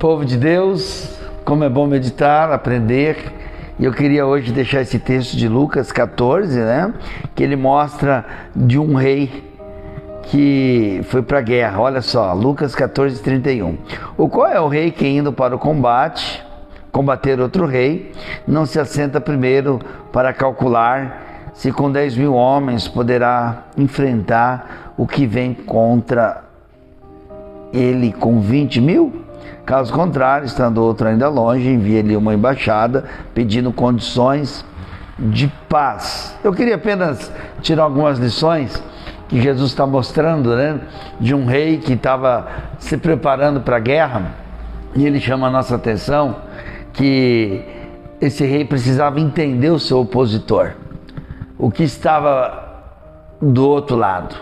Povo de Deus, como é bom meditar, aprender. E eu queria hoje deixar esse texto de Lucas 14, que ele mostra de um rei que foi para a guerra. Olha só, Lucas 14, 31. O qual é o rei que, indo para o combate, combater outro rei, não se assenta primeiro para calcular se com 10.000 homens poderá enfrentar o que vem contra ele com 20.000? Caso contrário, estando outro ainda longe, envia-lhe uma embaixada pedindo condições de paz. Eu queria apenas tirar algumas lições que Jesus está mostrando, de um rei que estava se preparando para a guerra, e ele chama a nossa atenção que esse rei precisava entender o seu opositor, o que estava do outro lado,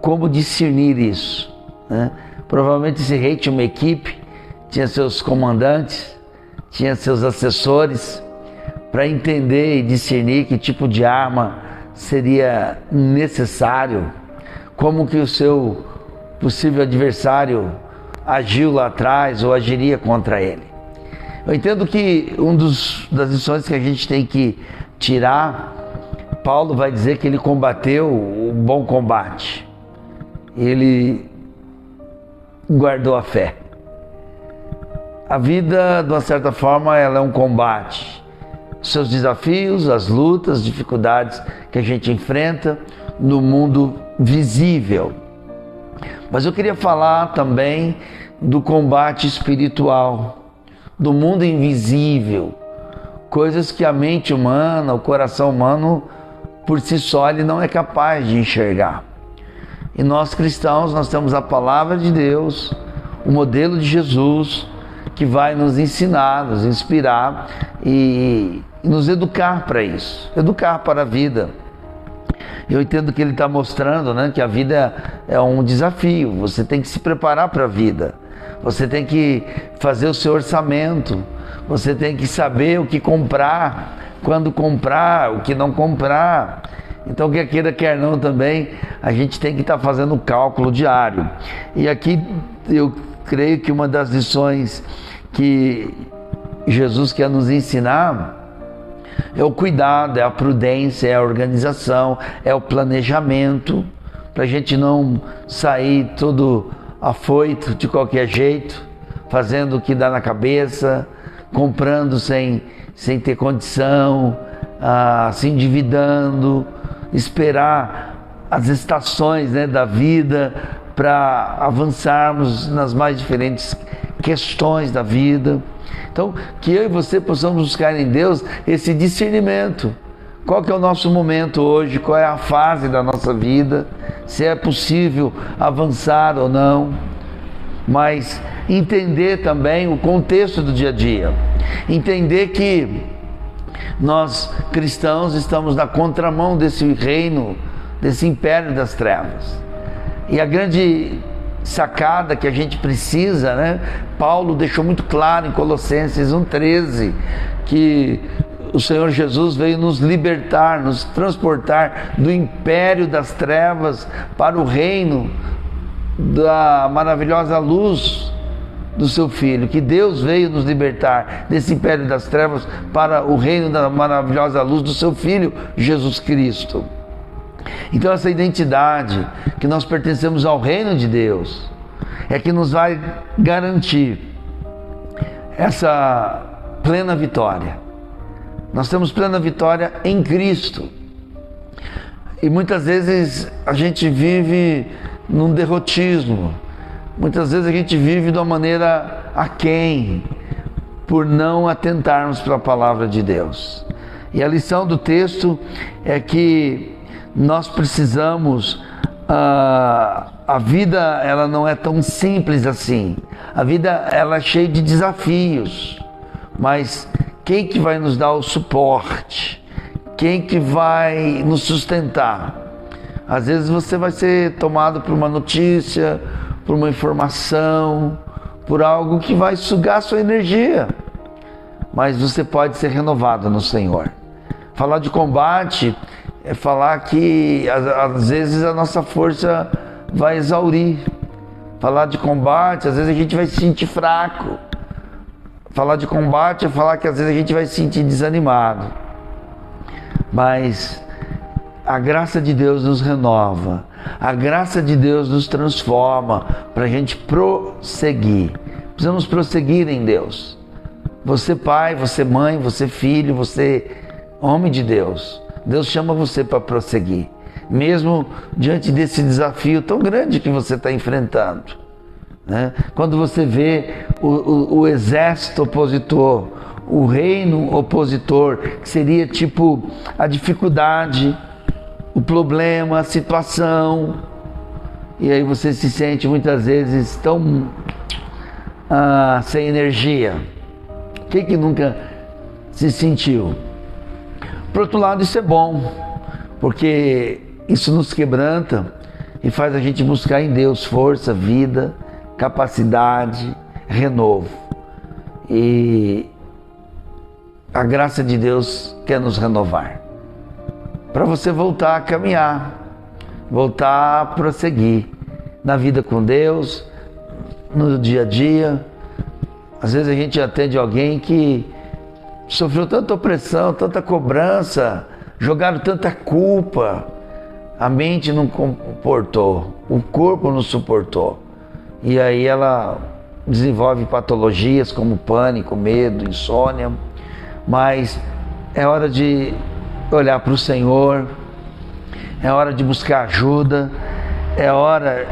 como discernir isso, Provavelmente esse rei tinha uma equipe, tinha seus comandantes, tinha seus assessores, para entender e discernir que tipo de arma seria necessário, como que o seu possível adversário agiu lá atrás ou agiria contra ele. Eu entendo que das lições que a gente tem que tirar, Paulo vai dizer que ele combateu o bom combate, ele guardou a fé. A vida, de uma certa forma, ela é um combate. Seus desafios, as lutas, dificuldades que a gente enfrenta no mundo visível. Mas eu queria falar também do combate espiritual, do mundo invisível, coisas que a mente humana, o coração humano, por si só, ele não é capaz de enxergar. E nós cristãos, nós temos a palavra de Deus, o modelo de Jesus, que vai nos ensinar, nos inspirar e nos educar para isso, educar para a vida. Eu entendo que ele está mostrando, que a vida é um desafio, você tem que se preparar para a vida, você tem que fazer o seu orçamento, você tem que saber o que comprar, quando comprar, o que não comprar. Então, quer queira, quer não também, a gente tem que estar fazendo um cálculo diário. E aqui eu creio que uma das lições que Jesus quer nos ensinar é o cuidado, é a prudência, é a organização, é o planejamento, para a gente não sair todo afoito de qualquer jeito, fazendo o que dá na cabeça, comprando sem ter condição, se endividando, esperar as estações da vida para avançarmos nas mais diferentes questões da vida. Então, que eu e você possamos buscar em Deus esse discernimento. Qual que é o nosso momento hoje? Qual é a fase da nossa vida? Se é possível avançar ou não. Mas entender também o contexto do dia a dia. Entender que nós cristãos estamos na contramão desse reino, desse império das trevas. E a grande sacada que a gente precisa, Paulo deixou muito claro em Colossenses 1,13, que o Senhor Jesus veio nos libertar, nos transportar do império das trevas para o reino da maravilhosa luz do seu Filho, que Deus veio nos libertar desse império das trevas para o reino da maravilhosa luz do seu Filho, Jesus Cristo. Então essa identidade que nós pertencemos ao reino de Deus é que nos vai garantir essa plena vitória. Nós temos plena vitória em Cristo. E muitas vezes a gente vive num derrotismo. Muitas vezes a gente vive de uma maneira aquém, por não atentarmos para a palavra de Deus. E a lição do texto é que nós precisamos, a vida ela não é tão simples assim. A vida ela é cheia de desafios, mas quem que vai nos dar o suporte? Quem que vai nos sustentar? Às vezes você vai ser tomado por uma notícia, por uma informação, por algo que vai sugar a sua energia, mas você pode ser renovado no Senhor. Falar de combate é falar que às vezes a nossa força vai exaurir. Falar de combate, às vezes a gente vai se sentir fraco, Falar de combate é falar que às vezes a gente vai se sentir desanimado. Mas a graça de Deus nos renova. A graça de Deus nos transforma para a gente prosseguir. Precisamos prosseguir em Deus. Você pai, você mãe, você filho, você homem de Deus. Deus chama você para prosseguir. Mesmo diante desse desafio tão grande que você está enfrentando. Né? Quando você vê o exército opositor, o reino opositor, que seria tipo a dificuldade, o problema, a situação, e aí você se sente muitas vezes tão sem energia. Quem que nunca se sentiu? Por outro lado, isso é bom, porque isso nos quebranta e faz a gente buscar em Deus força, vida, capacidade, renovo. E a graça de Deus quer nos renovar, para você voltar a caminhar, voltar a prosseguir na vida com Deus, no dia a dia. Às vezes a gente atende alguém que sofreu tanta opressão, tanta cobrança, jogaram tanta culpa, a mente não comportou, o corpo não suportou. E aí ela desenvolve patologias como pânico, medo, insônia. Mas é hora de olhar para o Senhor, é hora de buscar ajuda, é hora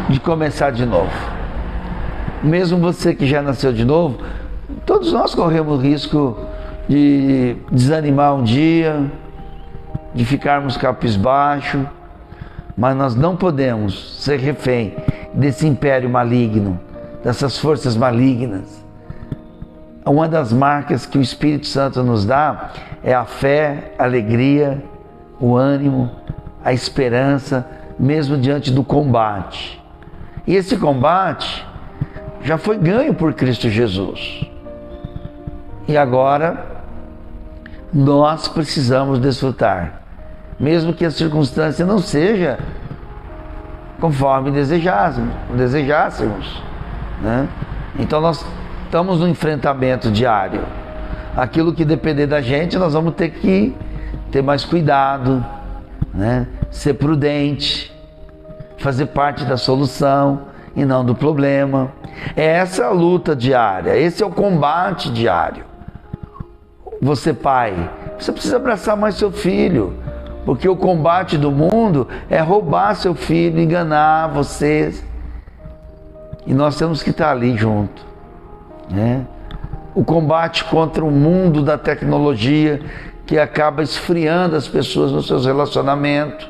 de começar de novo. Mesmo você que já nasceu de novo, todos nós corremos o risco de desanimar um dia, de ficarmos cabisbaixo, mas nós não podemos ser refém desse império maligno, dessas forças malignas. Uma das marcas que o Espírito Santo nos dá é a fé, a alegria, o ânimo, a esperança, mesmo diante do combate. E esse combate já foi ganho por Cristo Jesus. E agora nós precisamos desfrutar, mesmo que a circunstância não seja conforme desejássemos, né? Então nós estamos no enfrentamento diário. Aquilo que depender da gente, nós vamos ter que ter mais cuidado, né? Ser prudente, fazer parte da solução e não do problema. É essa a luta diária, esse é o combate diário. Você, pai, você precisa abraçar mais seu filho, porque o combate do mundo é roubar seu filho, enganar vocês. E nós temos que estar ali junto, né? O combate contra o mundo da tecnologia, que acaba esfriando as pessoas nos seus relacionamentos,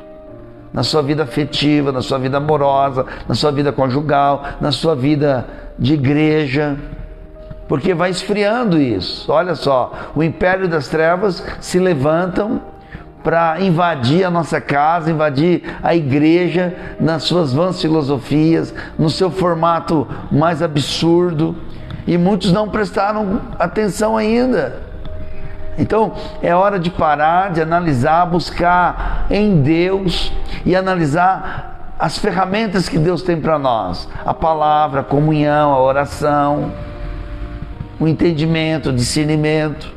na sua vida afetiva, na sua vida amorosa, na sua vida conjugal, na sua vida de igreja, porque vai esfriando isso. Olha só, o império das trevas se levantam para invadir a nossa casa, invadir a igreja nas suas vãs filosofias, no seu formato mais absurdo, e muitos não prestaram atenção ainda. Então é hora de parar, de analisar, buscar em Deus e analisar as ferramentas que Deus tem para nós: a palavra, a comunhão, a oração, o entendimento, o discernimento.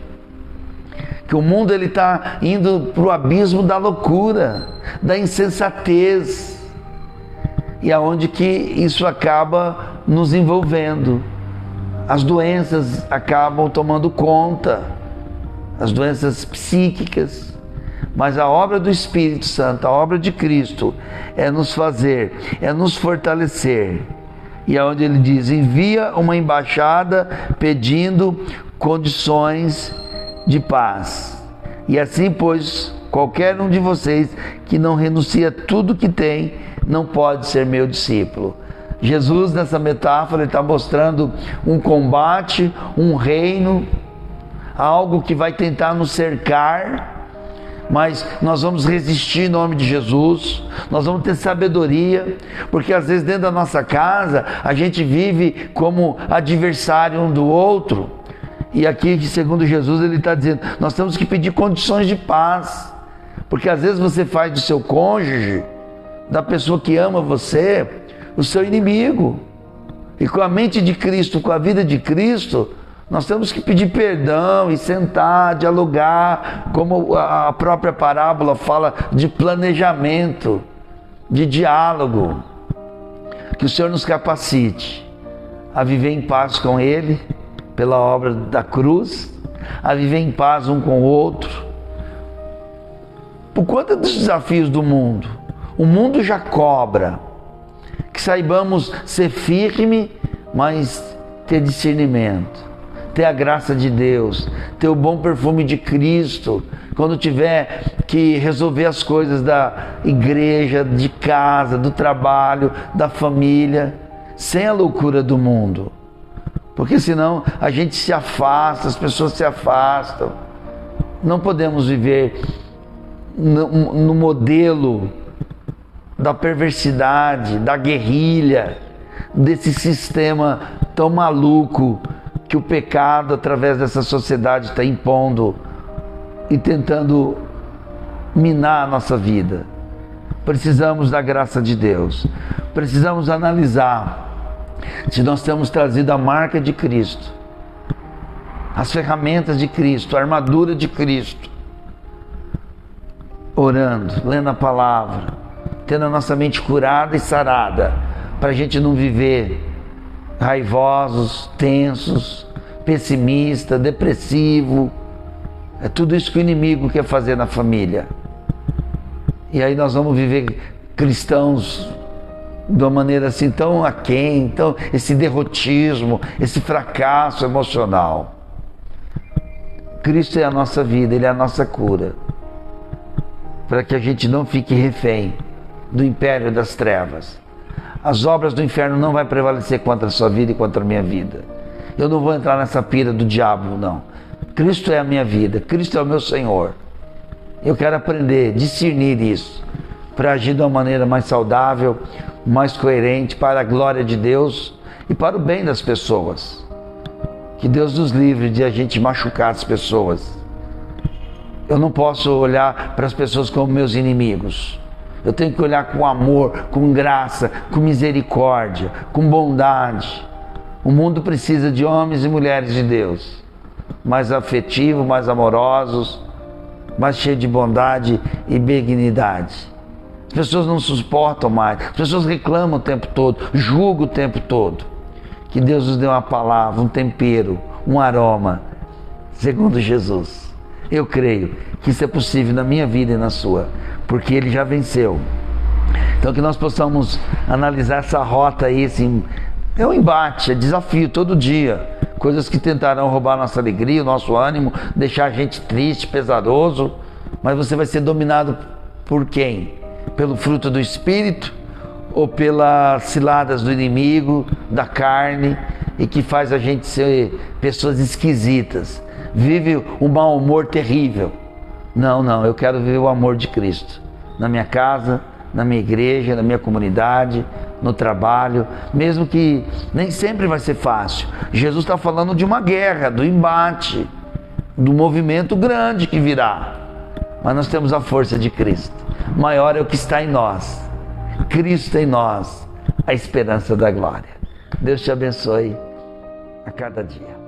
Que o mundo ele está indo para o abismo da loucura, da insensatez, e aonde que isso acaba nos envolvendo. As doenças acabam tomando conta, as doenças psíquicas, mas a obra do Espírito Santo, a obra de Cristo, é nos fazer, é nos fortalecer. E aonde ele diz: envia uma embaixada pedindo condições de paz. E assim, pois, qualquer um de vocês que não renuncia a tudo que tem, não pode ser meu discípulo. Jesus, nessa metáfora, ele está mostrando um combate, um reino, algo que vai tentar nos cercar, mas nós vamos resistir em nome de Jesus. Nós vamos ter sabedoria, porque às vezes dentro da nossa casa a gente vive como adversário um do outro. E aqui, segundo Jesus, ele está dizendo, nós temos que pedir condições de paz, porque às vezes você faz do seu cônjuge, da pessoa que ama você, o seu inimigo. E com a mente de Cristo, com a vida de Cristo, nós temos que pedir perdão e sentar, dialogar, como a própria parábola fala de planejamento, de diálogo. Que o Senhor nos capacite a viver em paz com Ele, pela obra da cruz, a viver em paz um com o outro. Por conta dos desafios do mundo, o mundo já cobra. Que saibamos ser firme, mas ter discernimento, ter a graça de Deus, ter o bom perfume de Cristo, quando tiver que resolver as coisas da igreja, de casa, do trabalho, da família, sem a loucura do mundo. Porque senão a gente se afasta, as pessoas se afastam. Não podemos viver no modelo da perversidade, da guerrilha, desse sistema tão maluco que o pecado, através dessa sociedade, está impondo e tentando minar a nossa vida. Precisamos da graça de Deus. Precisamos analisar se nós temos trazido a marca de Cristo, as ferramentas de Cristo, a armadura de Cristo, orando, lendo a palavra, tendo a nossa mente curada e sarada, para a gente não viver raivosos, tensos, pessimista, depressivo. É tudo isso que o inimigo quer fazer na família. E aí nós vamos viver cristãos de uma maneira assim tão aquém, então esse derrotismo, esse fracasso emocional. Cristo é a nossa vida, Ele é a nossa cura, para que a gente não fique refém do império das trevas. As obras do inferno não vai prevalecer contra a sua vida e contra a minha vida. Eu não vou entrar nessa pira do diabo, não. Cristo é a minha vida, Cristo é o meu Senhor. Eu quero aprender, discernir isso, para agir de uma maneira mais saudável, mais coerente, para a glória de Deus e para o bem das pessoas. Que Deus nos livre de a gente machucar as pessoas. Eu não posso olhar para as pessoas como meus inimigos. Eu tenho que olhar com amor, com graça, com misericórdia, com bondade. O mundo precisa de homens e mulheres de Deus, mais afetivos, mais amorosos, mais cheios de bondade e benignidade. As pessoas não suportam mais, as pessoas reclamam o tempo todo, julgam o tempo todo. Que Deus nos dê uma palavra, um tempero, um aroma, segundo Jesus. Eu creio que isso é possível na minha vida e na sua, porque Ele já venceu. Então que nós possamos analisar essa rota aí, assim, é um embate, é desafio todo dia. Coisas que tentarão roubar nossa alegria, o nosso ânimo, deixar a gente triste, pesaroso. Mas você vai ser dominado por quem? Pelo fruto do Espírito ou pelas ciladas do inimigo, da carne, e que faz a gente ser pessoas esquisitas? Vive um mau humor terrível. Não, eu quero viver o amor de Cristo na minha casa, na minha igreja, na minha comunidade, no trabalho, mesmo que nem sempre vai ser fácil. Jesus está falando de uma guerra, do embate, do movimento grande que virá, mas nós temos a força de Cristo. Maior é o que está em nós, Cristo em nós, a esperança da glória. Deus te abençoe a cada dia.